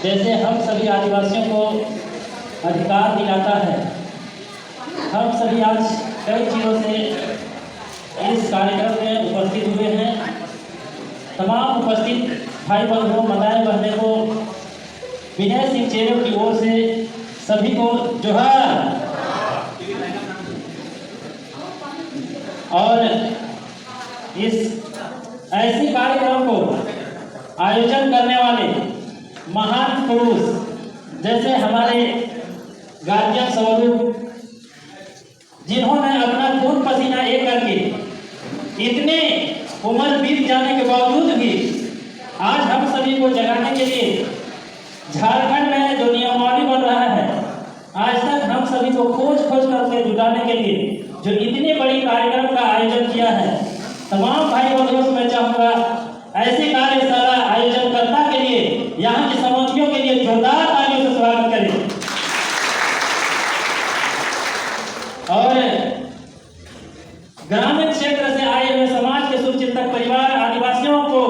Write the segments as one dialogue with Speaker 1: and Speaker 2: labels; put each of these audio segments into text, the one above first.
Speaker 1: जैसे हम सभी आदिवासियों को अधिकार दिलाता है। हम सभी आज कई चीज़ों से इस कार्यक्रम में उपस्थित हुए हैं। तमाम उपस्थित भाई बंधुओं, माताएं बहनें को विनय सिंह चेरो की ओर से सभी को जोहार। और इस ऐसी कार्यक्रम को आयोजन करने वाले महान पुरुष जैसे हमारे गार्जियन स्वरूप, जिन्होंने अपना खून पसीना एक करके इतने उम्र बीत जाने के बावजूद भी आज हम सभी को जगाने के लिए झारखंड में जो नियमावली बन रहा है, आज तक हम सभी को खोज करके जुटाने के लिए जो इतनी बड़ी कार्यक्रम का आयोजन किया है, तमाम भाई बंधुओं से मैं चाहूँगा ऐसी कार्यशाला आयोजनकर्ता के लिए, यहाँ के समर्थियों के लिए जोरदार तालियों से स्वागत करें। और ग्रामीण क्षेत्र से आए हुए समाज के शुभचिंतक परिवार आदिवासियों को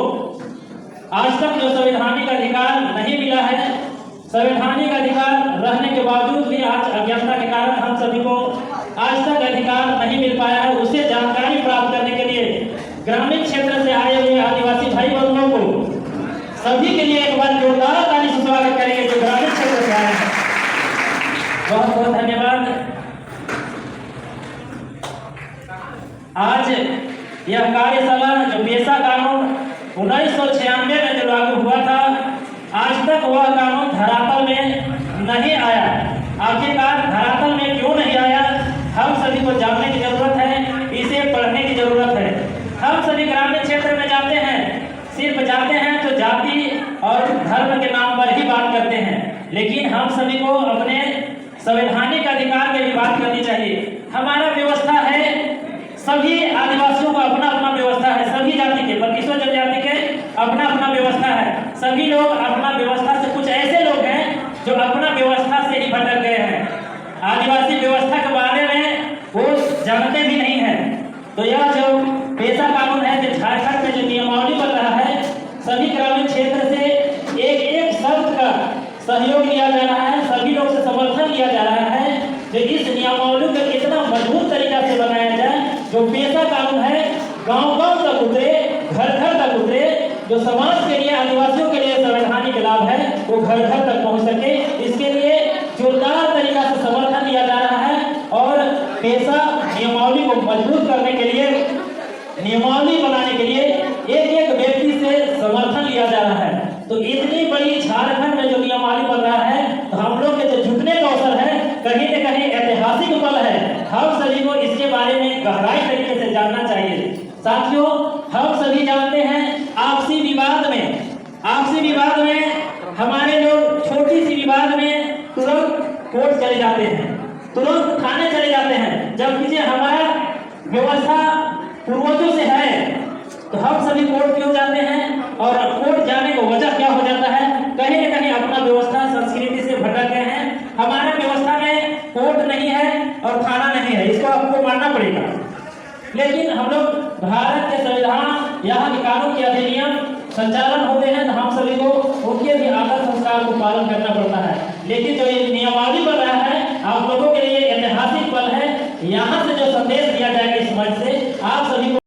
Speaker 1: आज तक जो संवैधानिक अधिकार नहीं मिला है, संवैधानिक अधिकार रहने के बावजूद भी आज अज्ञानता के कारण हम सभी को आज तक अधिकार नहीं मिल पाया है, उसे जानकारी प्राप्त करने के लिए ग्रामीण क्षेत्र से आए हुए आदिवासी भाई बंधुओं को सभी के लिए एक बार जोरदार ताली से स्वागत करेंगे जो ग्रामीण क्षेत्र से आए हैं। बहुत बहुत धन्यवाद। आज यह कार्यशाला जो पेशा कानून 1996 में जो लागू हुआ था, आज तक वह कानून धरातल में नहीं आया। आखिरकार धरातल में क्यों नहीं आया, हम सभी को जानने की जरूरत है, इसे पढ़ने की जरूरत है। हम सभी ग्रामीण क्षेत्र में जाते हैं, सिर्फ जाते हैं तो जाति और धर्म के नाम पर ही बात करते हैं, लेकिन हम सभी को अपने संवैधानिक अधिकार की भी बात करनी चाहिए। हमारा व्यवस्था है, सभी आदिवासियों का अपना अपना व्यवस्था है, सभी जाति के 32 जनजाति के अपना अपना व्यवस्था है। सभी लोग अपना व्यवस्था से, कुछ ऐसे लोग हैं जो अपना व्यवस्था से ही भटक गए हैं, आदिवासी व्यवस्था के बारे में वो जानते भी नहीं है। तो यह जो पेशा कानून है, जो झारखंड में जो नियमावली बन रहा है, सभी ग्रामीण क्षेत्र से एक एक शब्द का सहयोग लिया जा रहा है, सभी लोग से समर्थन लिया जा रहा है जो इस नियमावली को कितना मजबूत तरीका से बनाया जाए। जो पेशा कानून है गांव-गांव तक उतरे, घर-घर तक उतरे, जो समाज के लिए, आदिवासियों के लिए संवैधानिक लाभ है वो घर-घर तक पहुंच सके, इसके लिए जोरदार तरीका से समर्थन लिया जा रहा है। और पेशा नियमावली को मजबूत करने के लिए, नियमावली बनाने के लिए एक एक व्यक्ति से समर्थन लिया जा रहा है। तो इतनी बड़ी झारखंड में जो नियमावली बन रहा है, तो हम लोग के जो जुटने का अवसर है, कहीं न कहीं ऐतिहासिक पल है। हम सभी को इसके बारे में गहराई तरीके से जानना चाहिए। साथियों, हम सभी जानते हैं आपसी विवाद में हमारे लोग छोटी सी विवाद में तुरंत कोर्ट चले जाते हैं, तुरंत थाने चले जाते हैं। जब किसी हमारा व्यवस्था पूर्वजों से है तो हम सभी कोर्ट क्यों जाते हैं, और कोर्ट जाने को वजह क्या हो जाता है, कहीं न कहीं अपना व्यवस्था संस्कृति से भटक गए हैं। हमारे व्यवस्था में कोर्ट नहीं है और थाना नहीं है, इसको आपको मानना पड़ेगा। लेकिन हम लोग भारत के संविधान, यहाँ के कानून के अधिनियम संचालन होते हैं, तो हम सभी को उनके भी आदर संस्कार को पालन करना पड़ता है। लेकिन जो ये नियमावली बन रहा है, आप लोगों के लिए ऐतिहासिक पल है। यहाँ से जो संदेश दिया जाएगा इस मंच से, आप सभी को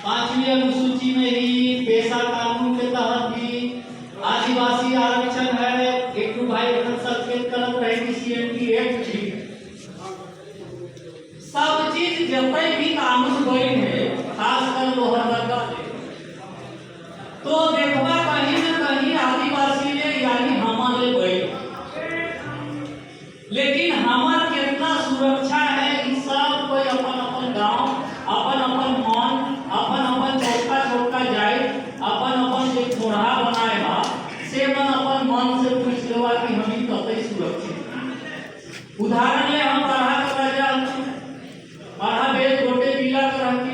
Speaker 2: पांचवी अनुसूची में ही पेशा कानून के तहत भी आदिवासी आरक्षण है, एक भाई सचेत करत रहेगी CMT एक्ट भी, सब चीज जतई भी कानून गई है, खासकर लोहरदगा तो देखबा कहीं न कहीं आदिवासी ले यानी हमारे गई, लेकिन हमार कितना सुरक्षा है, इ सब कोई अपन अपन गांव, अपन अपन मन, अपन अपन छोटा जाए, अपन अपन जो थोड़ा बनाए बा से मन अपन मन से पूछ लेवा कि हमी कतई सुरक्षित। उदाहरण ले हम पढ़ा बेल छोटे जिला के रहती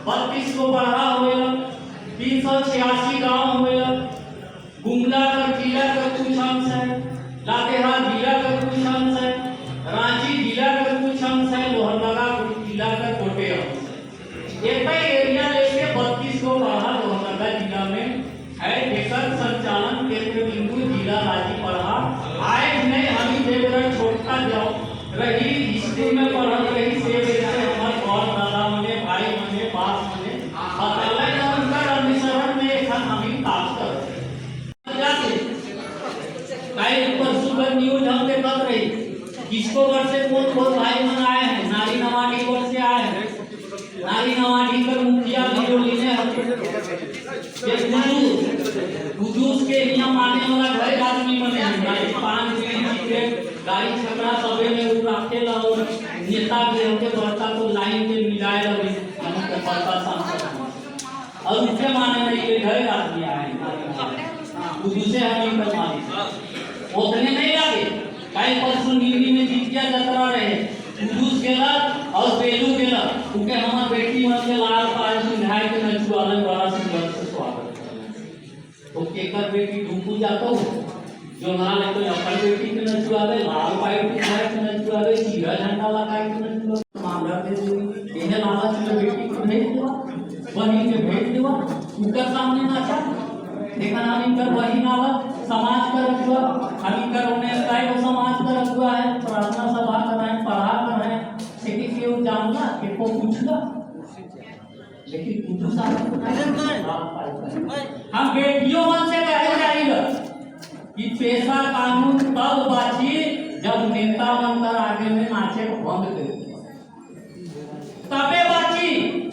Speaker 2: 32 को पढ़ा होएला, 386 गांव होएला, गुमला का जिला का कुछ अंश है, लातेहार जिला का कुछ अंश है, रांची जिला का कुछ अंश है, लोहरदगा जिला का छोटे अंश है। एक एरिया लेके 32 को बताले ना उनका अनुसरण में एक हमी काम कर जाते काई पर सुबह न्यूज हम पे कर रही किसको घर से कौन भाई मन आए हैं नारी नवाडी घर से आए हैं नारी नवाडी कर मुखिया बिरोली ने जुलूस के नियम मानने वाला घर आदमी बने हैं पान गाड़ी छकड़ा सबे में उठाते ला और नेता के होके बढ़ता तो लाइन में मिलाए लगे हम को पता सांसद और उसके माने में ये घर आदमी आए दूसरे हम कर माने उतने नहीं लगे कई परसों नीली में जीतिया जतरा रहे जुलूस गेला और बेलू गेला उनके हमार बेटी मन के लाल पाल सुधाई के नचुआलन बड़ा सुंदर से स्वागत तो केकर बेटी ढूंढू जातो जो नाल कोई अपन बेटी के नचुआवे लाल पाई के नचुआवे सीधा झंडा लगाए के नचुआवे मामला दे इन्हें लाला की बेटी को भेज दो वहीं के भेज दो उनके सामने नाचा देखा नाम कर वही नाला समाज का रखुआ हम कर उन्हें काय वो समाज का रखुआ है प्रार्थना सभा कर रहे हैं पढ़ा कर रहे हैं सिटी के जानना कि को पूछगा लेकिन कुछ हम बेटियों मन से कहे जाएगा कि पेशा कानून तब बाची जब नेता बनकर आगे में नाचे को बंद कर तबे बाची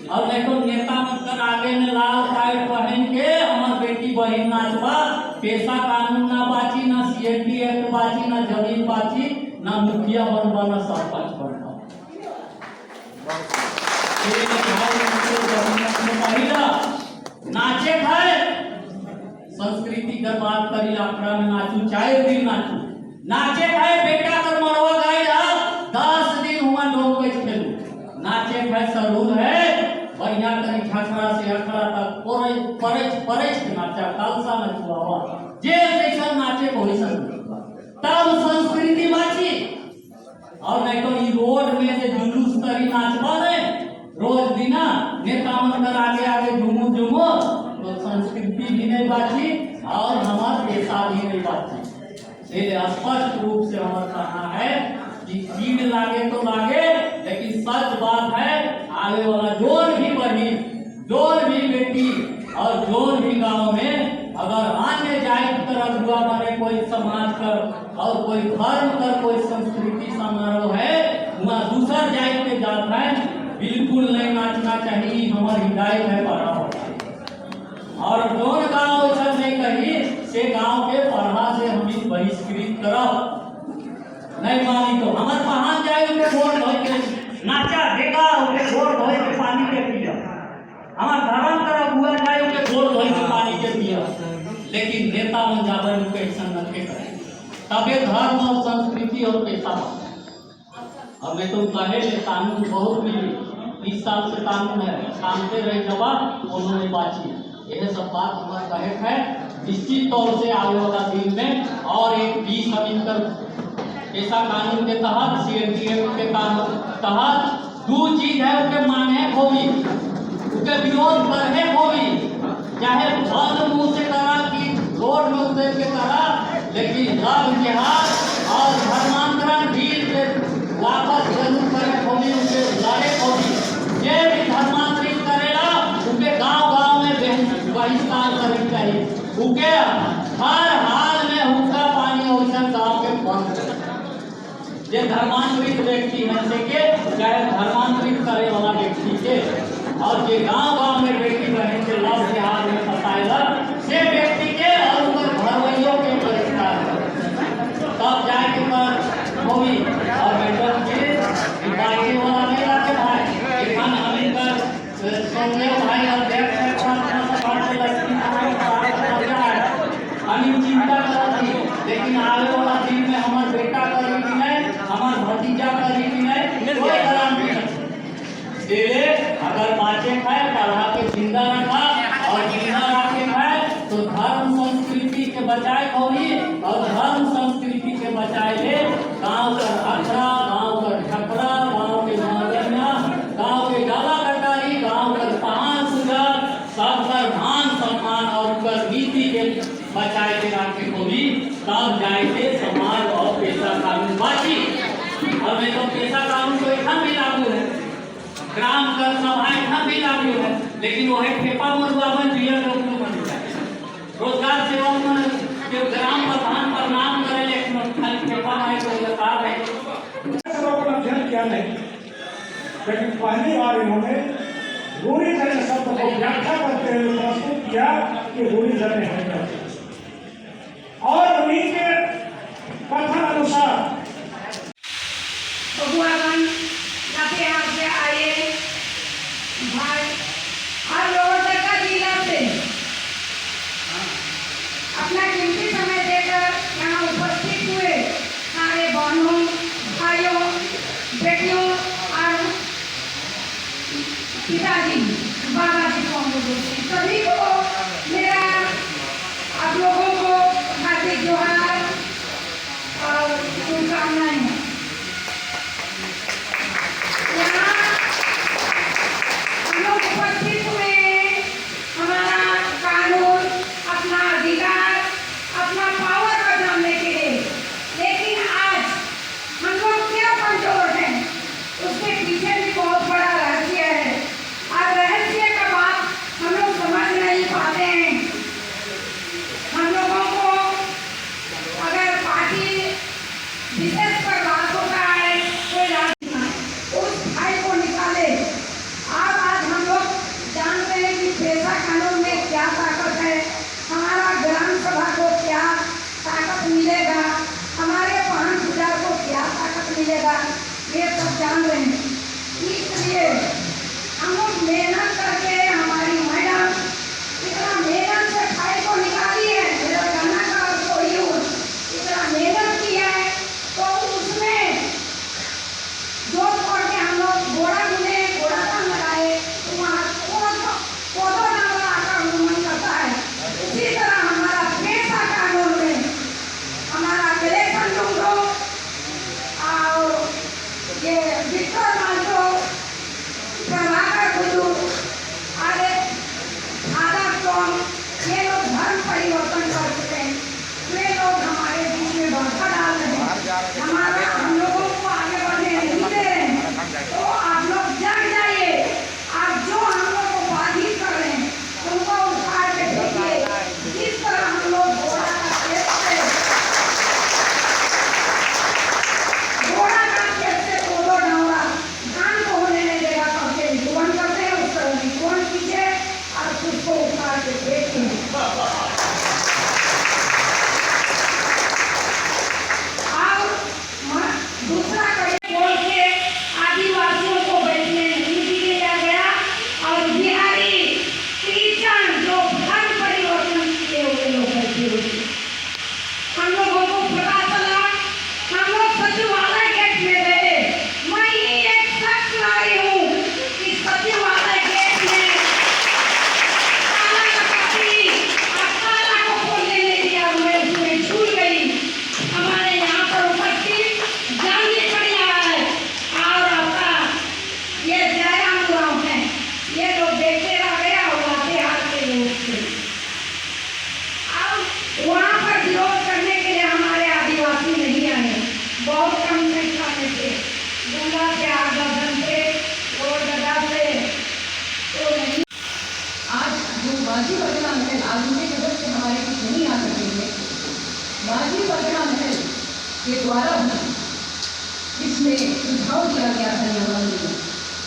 Speaker 2: और नहीं तो नेता बनकर आगे में लाल टाइट पहन के हमार बेटी बहन नाचबा पेशा कानून ना बाची ना सीएटी एक्ट बाची ना जमीन बाची ना मुखिया बनबा ना सरपंच बनबा नाचे खाए संस्कृति का बात करी आखड़ा में नाचू चाहे दिन नाचू नाचे खाए बेटा कर मरवा गाय 10 दिन हुआ लोग के खेलू नाचे खाए जरूर है बढ़िया करी छाछड़ा से अखड़ा तक परच नाचा खालसा नचुआवा जे जैसा नाचे को वैसा तब संस्कृति बाची और नहीं तो ये रोड में से जुलूस करी नाचबा ने रोज दिना नेता मन कर आगे झूमू तो संस्कृति भी नहीं बाची और हमारा पेशा भी नहीं बाची ये स्पष्ट रूप से हमारा कहना है कि कीड़ लागे तो लागे लेकिन सच बात है आगे वाला जोर भी बढ़ी जोर भी बेटी और जोर भी गांव में अगर अन्य जाति तरफ हुआ माने कोई समाज कर और कोई धर्म कर कोई संस्कृति समारोह है वहाँ दूसरा जाति पे जाता है बिल्कुल नहीं नाचना चाहिए हमारी हिदायत है पढ़ा और जोन गाँव ऐसा नहीं कही से गांव के पढ़ा से हम बहिष्कृत करो नहीं मानी तो हमारे पहाड़ जाए उनके गोर धोई के नाचा देखा उनके गोर धोई के पानी के पिया हमारे धर्म तरफ हुआ जाए उनके गोर धोई के पानी के पिया लेकिन नेता मन जाबर उनके संगत के करे तबे धर्म और संस्कृति और पेशा अब मैं तो कहे कानून बहुत मिली 30 साल से कानून है शांति रहे जवाब उन्होंने बाची यह सब बात हमारे कहे है निश्चित तौर से आने वाला दिन में और एक 20 अमितर पेशा कानून के तहत सीएटीएफ के तहत दो चीज है उनके माने होगी उनके विरोध करने होगी चाहे बंद मुंह से करा कि रोड में उतर के करा लेकिन लव जिहाद और धर्मांतरण बिल पे वापस जरूर करे होगी उनके लड़े होगी ये भी धर्मांतरित करेगा उनके गांव में बहिष्कार करनी चाहिए उनके हर हाल में उनका पानी और गांव के बंद ये धर्मांतरित व्यक्ति है से के चाहे धर्मांतरित करे वाला व्यक्ति के और ये गांव में बेटी बहन के लव जिहाद में फंसाएगा से व्यक्ति के और उनके घरवैयों के बहिष्कार तब जाके पर होगी और मैडम के बाकी वाला नहीं आते भाई इखान हमें कर सोने भाई अध्यक्ष है प्रार्थना सभा से लक्ष्मी हम चिंता करती लेकिन आगे वाला दिन में हमारा बेटा करी कि नहीं हमारा भतीजा करी कि नहीं कोई गारंटी नहीं अगर बाचे खाए पढ़ा के जिंदा रखा और जिंदा रखे खाए तो धर्म संस्कृति के बचाए होगी और धर्म संस्कृति के बचाए ले गांव का अखड़ा गांव का ठकरा गांव के नौजनिया गांव के गाला कटारी गांव का पहाड़ सुजा सबका मान सम्मान और उनका नीति के बचाए के रखे होगी तब जाएंगे समाज और पेशा कानून बाकी और मैं तो पेशा कानून तो यहाँ भी लागू है ग्राम कर सभा यहाँ भी लागू है लेकिन वही ठेपा मरुआ में दिया लोग बन जाए रोजगार सेवा में जो ग्राम प्रधान पर नाम करे लेकिन खाली ठेपा नहीं कोई बता रहे
Speaker 3: सब अपना अध्ययन किया नहीं, लेकिन पहली बार इन्होंने रूढ़ी जने शब्द को व्याख्या करते हुए प्रस्तुत किया कि रूढ़ी जने हैं और उन्हीं के कथन अनुसार
Speaker 4: भगवान यहाँ से आए भाई और लोहरदगा जिला से अपना कीमती समय देकर यहाँ उपस्थित हुए सारे बहनों भाइयों बेटियों और पिताजी बाबाजी को हम लोग सभी को मेरा आप लोगों को हार्दिक जोहार और शुभकामनाएं। यहाँ हम लोग उपस्थित हुए हमारा कानून अपना अधिकार अपना पावर को जानने के लिए, लेकिन आज हम लोग क्या कमजोर हैं उसके पीछे भी बहुत बड़ा रहस्य है और रहस्य का बात हम लोग समझ नहीं पाते हैं। हम लोगों को अगर पार्टी विशेष पर बात होता है कोई उस भाई को निकाले। आज हम लोग जानते हैं कि पेशा कानून में क्या ताकत है, हमारा ग्राम सभा को क्या ताकत मिलेगा, हमारे वाहन पूजा को क्या ताकत मिलेगा, ये सब जान रहे हैं। इसलिए हम लोग मेहनत करके हमारी मैडम इतना मेहनत से भाई को निकाली है, मेरा गाना का इतना मेहनत की है तो उसमें जोत पड़ के हम लोग घोड़ा बुने घोड़ा का लगाए तो वहाँ पौधों डालना का अनुमान करता है। इसी तरह हमारा पेशा कानून में हमारा इलेक्शन ढूंढो और ये विक्टर मांझो प्रभाकर गुरु आगे आधा कौन ये लोग धर्म परिवर्तन कर चुके हैं, वे लोग हमारे बीच में बाधा डाल रहे हैं, हमारा हम लोगों को आगे बढ़ने नहीं दे रहे हैं। तो आप लोग जग जाइए, आप जो हम लोग को बाधित कर रहे हैं उनको उखाड़ के देखिए। जिस तरह हम लोग घोड़ा का खेत से कोदो डावरा धान को होने नहीं देगा करके निकुवन करते हैं, उस तरह निकुवन कीजिए और उसको उखाड़ के देखिए। दूसरा कड़ी बोल के आदिवासियों को बैठने नहीं दिया गया और बिहारी क्रिश्चियन जो धर्म परिवर्तन किए हुए लोग बैठे हुए हम लोगों को पता चला। हम लोग सचिवालय गेट में गए, मैं ही एक शख्स लाई हूँ कि सचिवालय गेट में ताला लगाती और ताला को खोलने नहीं दिया, मैं उसमें छूट गई। हमारे यहाँ पर उपस्थित जानवी पड़िया है और आपका ये जयराम राव है, ये लोग देखते रह गए और लातेहार के लोग थे। अब वहाँ पर विरोध करने के लिए हमारे आदिवासी नहीं आए, बहुत कम संख्या में थे, गंगा से आगमन थे और गदा से तो नहीं।
Speaker 5: आज जो माजी पटना महल आधुनिक जगत से हमारे कुछ नहीं आ सकेंगे, माजी पटना महल के द्वारा भी इसमें सुझाव दिया गया था नियमावली में,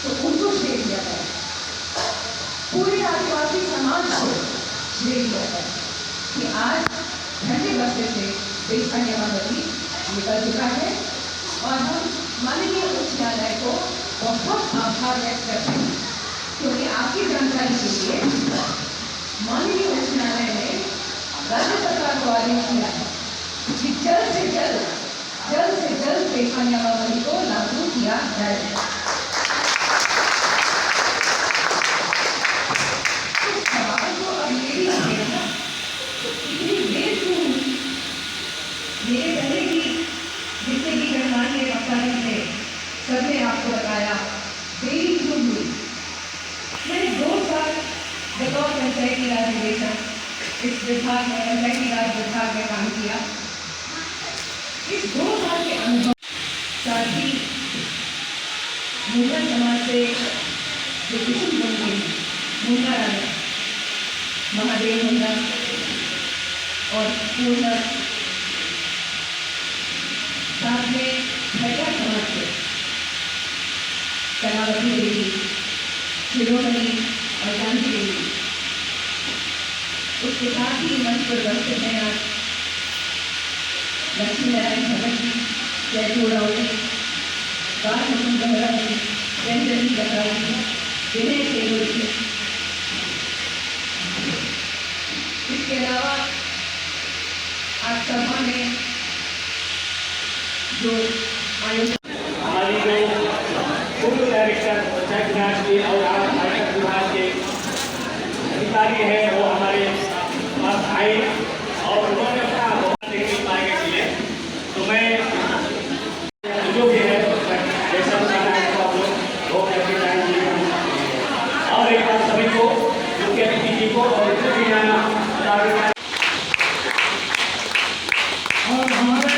Speaker 5: तो उनको श्रेय दिया गया, पूरे आदिवासी समाज को श्रेय दिया गया कि आज घंटे बस्ते से पेशा नियमावली निकल चुका है और हम माननीय उच्च न्यायालय को बहुत आभार व्यक्त करते हैं क्योंकि आपकी जानकारी के लिए माननीय उच्च न्यायालय ने राज्य सरकार को आदेश दिया है कि जल्द से जल्द पेशा नियमावली को लागू किया जाए। इस सवाल को अब मेरी है इतनी देर क्यों हुई? मेरे पहले भी जितने भी गणमान्य वक्ताएं थे सबने आपको बताया देरी क्यों हुई। मैंने 2 साल बतौर पंचायती राज निदेशक इस विभाग में पंचायती राज विभाग में काम किया। इस 2 साल के अनुभव साथ ही मुगल समाज से जो किस्म बन गई मुन्ना राणा, महादेव मुन्ना और पूर्ण साथ में भैया समाज के कलावती देवी, शिरोमणि और जानकी देवी, उसके साथ ही मंच पर उपस्थित हैं आज लक्ष्मी नारायण भगत जी, जयपुर राउती, बाल मुकुंद गहरा जी, रंजनी गहरा जी, विनय सेगुल जी। इसके अलावा आज सभा में जो आयोजन
Speaker 1: हमारी जो पूर्व डायरेक्टर पंचायत राज के और आज आयकर विभाग के अधिकारी हैं वो हमारे पास आए और उन्होंने अपना अनुभव देखने पाएंगे के लिए, तो मैं जो भी है जैसा बताना है तो आप लोग वो करके जाएंगे। और एक बार सभी को मुख्य अतिथि जी को और
Speaker 3: और हमारे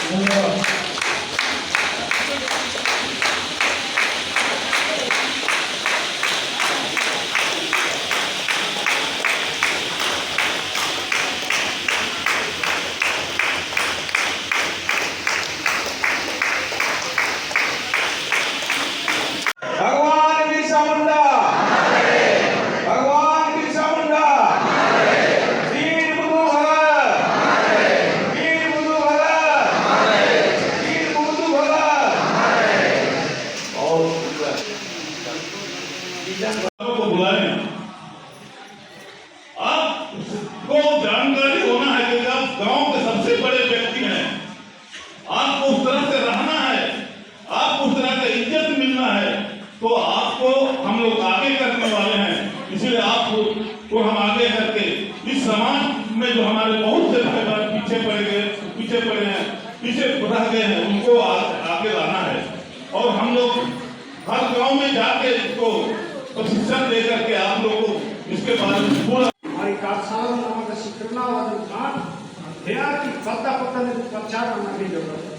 Speaker 3: धन्यवाद। भगवान बिरसा मुंडा, भगवान बिरसा मुंडा, वीर बुद्धू भगत, वीर बुद्धू भगत, वीर बुद्धू भगत। और
Speaker 6: को बुलाएं। आपको जानकारी होना है कि आप गांव के सबसे बड़े व्यक्ति हैं, आपको उस तरह से रहना है, आपको उस तरह का इज्जत मिलना है, तो आपको हम लोग आगे करने वाले हैं। इसलिए आपको हम आगे करके इस समाज में जो हमारे बहुत से भाई बहन पीछे पड़े हैं, पीछे रह गए हैं, उनको आगे लाना है। और हम लोग हर गांव में जाके इसको प्रशिक्षण दे करके आप लोग को इसके बारे में पूरा
Speaker 3: हमारी कार्यशाला में नमक शिक्षणा और उद्घाटन अध्ययन की पत्ता प्रचार करना की जरूरत है।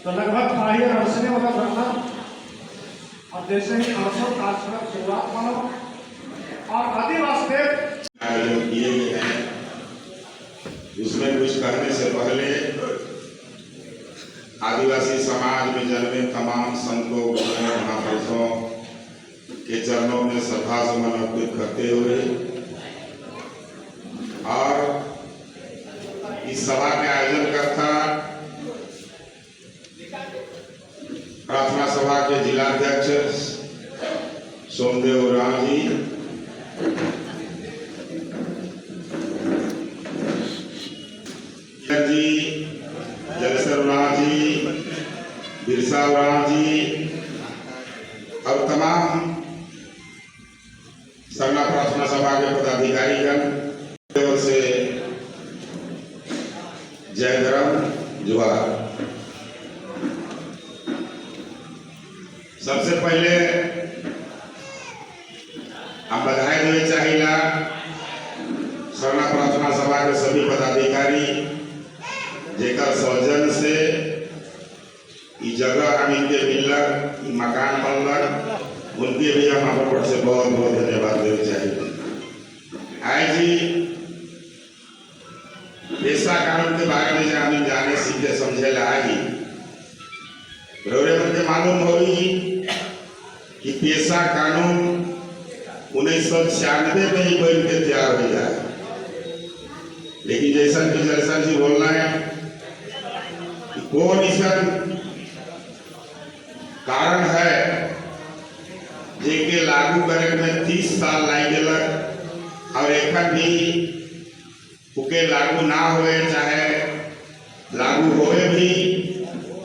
Speaker 3: तो लगभग बाह्य अड़चने वाला भ्रमण और जैसे ही अवसर कार्यक्रम शुरुआत मानो और आदिवासी
Speaker 7: आयोजन किए गए हैं, उसमें कुछ करने से पहले आदिवासी समाज में जन्मे तमाम संतों महापुरुषों के चरणों में श्रद्धा सुमन अर्पित करते हुए और इस सभा के आयोजन करता प्रार्थना सभा के जिलाध्यक्ष सोमदेव राम जी, जलेश्वर राम जी, बिरसा राम जी और तमाम सरना प्रार्थना सभा के पदाधिकारीगण ओर से जय धर्म जुहार। सबसे पहले हम बधाई देना चाहिए सरना प्रार्थना सभा के सभी पदाधिकारी जेकर सौजन्य से ये जगह हम इनके मिलक मकान बनलक, उनके भी हम अपन से बहुत बहुत धन्यवाद देना चाहिए। आज जी पेशा कानून के बारे में हम जाने सीखे समझे लागी मुझे मालूम होगी कि पेशा कानून 1996 में ही बन के तैयार हो जाए, लेकिन जैसा कि जलसन जी बोल रहे हैं कि कौन इसका कारण है जेके लागू करे में 30 साल लग गलक और एखन भी उके लागू ना हुए, चाहे लागू होए भी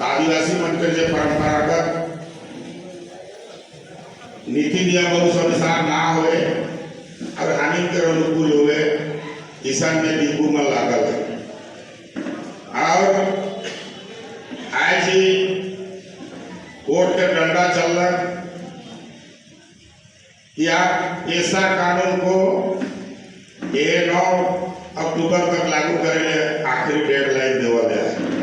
Speaker 7: आदिवासी मन के जो परंपरागत नीति नियम अनुसार ना हुए और हामी के अनुकूल हुए, किसान में बिल्कुल मन लागल है। और आज ही कोर्ट के डंडा चल रहा कि आप पेशा कानून को 9 अक्टूबर तक लागू करेंगे, आखिरी डेडलाइन देवा गया है।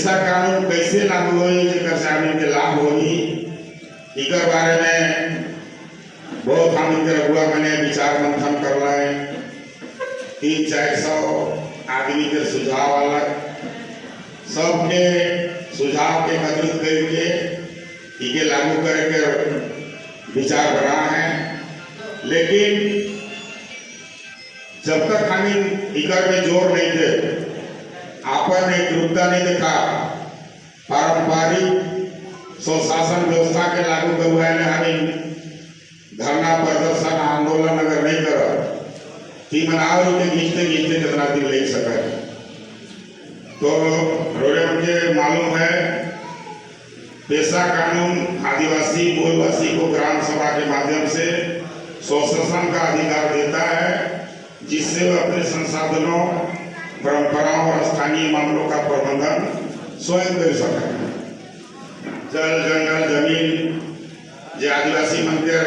Speaker 7: पेशा कानून कैसे लागू होई जेकर से आदमी के लाभ होई इकर बारे में बहुत हम इनके रघुआ मैंने विचार मंथन कर रहे 300-400 आदमी के सुझाव अलग सबके सुझाव के एकत्रित करके इके लागू करके विचार बना है। लेकिन जब तक हम इकर में जोर नहीं दे आपन एक रूपता नहीं देखा पारंपरिक स्वशासन व्यवस्था के लागू करवाए हम धरना प्रदर्शन आंदोलन अगर नहीं कर कि मनाव के घींचते घींचते कितना दिन ले सके तो रोरे मुझे मालूम है पेशा कानून आदिवासी मूलवासी को ग्राम सभा के माध्यम से स्वशासन का अधिकार देता है जिससे वह अपने संसाधनों परंपराओं और स्थानीय मामलों का प्रबंधन स्वयं कर सके। जल जंगल जमीन जो आदिवासी मंदिर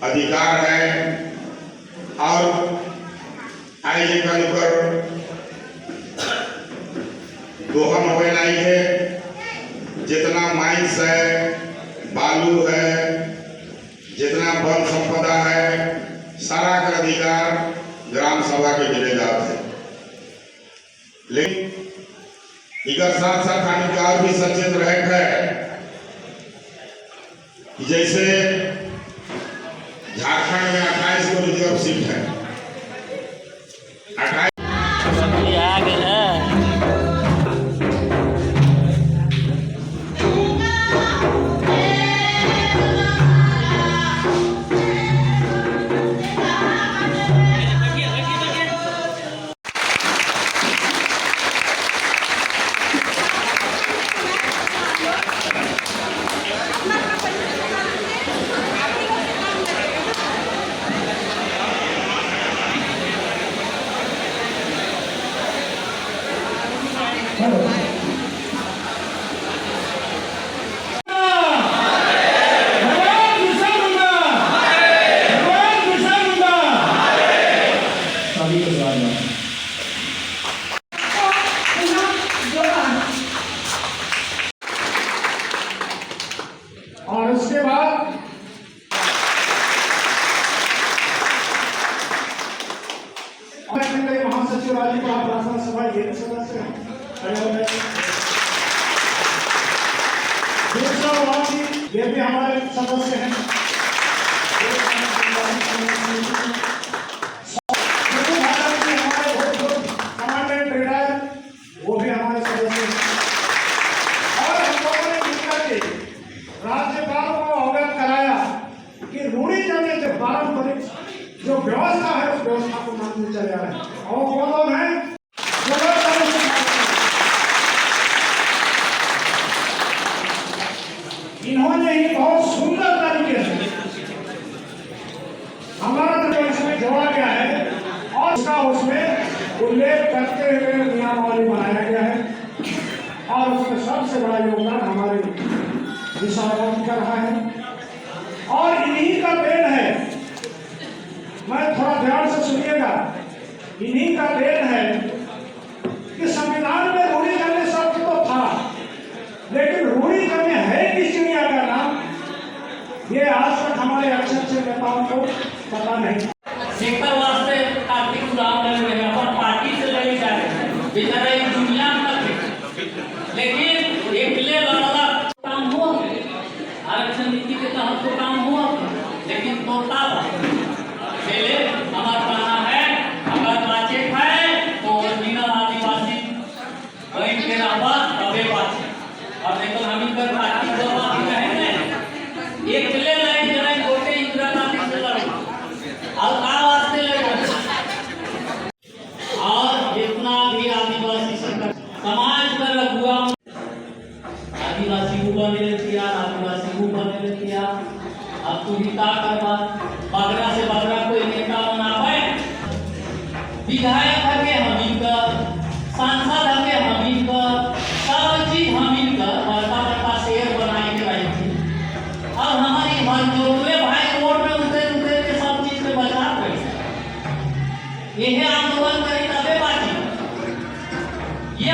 Speaker 7: अधिकार है और आई लेकर ऊपर दोहन हो लाई है जितना माइंस है बालू है जितना वन संपदा है सारा का अधिकार ग्राम सभा के मिलेगा है। लेकिन इधर साथ साथ आने का और भी सचेत रहे है जैसे झारखंड में 28 को रिजर्व सीट है 28
Speaker 3: और उसके बाद महासचिव राज्यपाल प्रार्थना सभा ये भी सदस्य हैं ये भी हमारे सदस्य हैं कमांडेंट रिटायर वो भी हमारे सदस्य हैं और हम लोगों ने मिलकर के राज्यपाल को अवगत कराया कि रूढ़ी जमे जो पारंपरिक जो व्यवस्था है उस व्यवस्था को मानते चले आ रहे हैं। और कौन लोग हैं इन्होंने ही बहुत सुंदर तरीके से हमारा जो इसमें जोड़ा गया है और उसका उसमें उल्लेख करते हुए नियमावली बनाया गया है और उसमें सबसे बड़ा योगदान हमारे दिशावादी का रहा है और इन्हीं का देन है। मैं थोड़ा ध्यान से सुनिएगा इन्हीं का देन है कि संविधान में रूढ़ी जमे शब्द तो था लेकिन रूढ़ी जमे है किस चिड़िया का नाम ये आज तक हमारे अच्छे नेताओं को पता नहीं।
Speaker 2: जेकर वास्ते आर्थिक सुधार कर रहे हैं और पार्टी से लड़ी जा रहे हैं बेचारा एक दुनिया में लेकिन एक ले लड़ा काम हुआ आरक्षण नीति के तहत तो काम हुआ लेकिन तोड़ता पहले हमारा कहना है अगर बातचीत है तो ओरिजिनल आदिवासी बैंक के रहा तबे बातचीत और नहीं तो हम इनकर पार्टी को बात कहेंगे एक ले लड़ाई जरा गोटे इंदिरा गांधी से लड़ो और का वास्ते लड़ो और जितना भी आदिवासी समाज का रघुआ आदिवासी को बने किया आदिवासी को बने किया अब तू भी का करवा बगरा से बगरा कोई नेता बना पाए विधायक हके हमी का सांसद हके हमी का सब चीज हमी का बड़का बड़का शेर बनाए के रही थी और हमारी मजदूर भाई रोड पे उतरे के सब चीज पे बचा पैसा यह आंदोलन करी तबे बाजी ये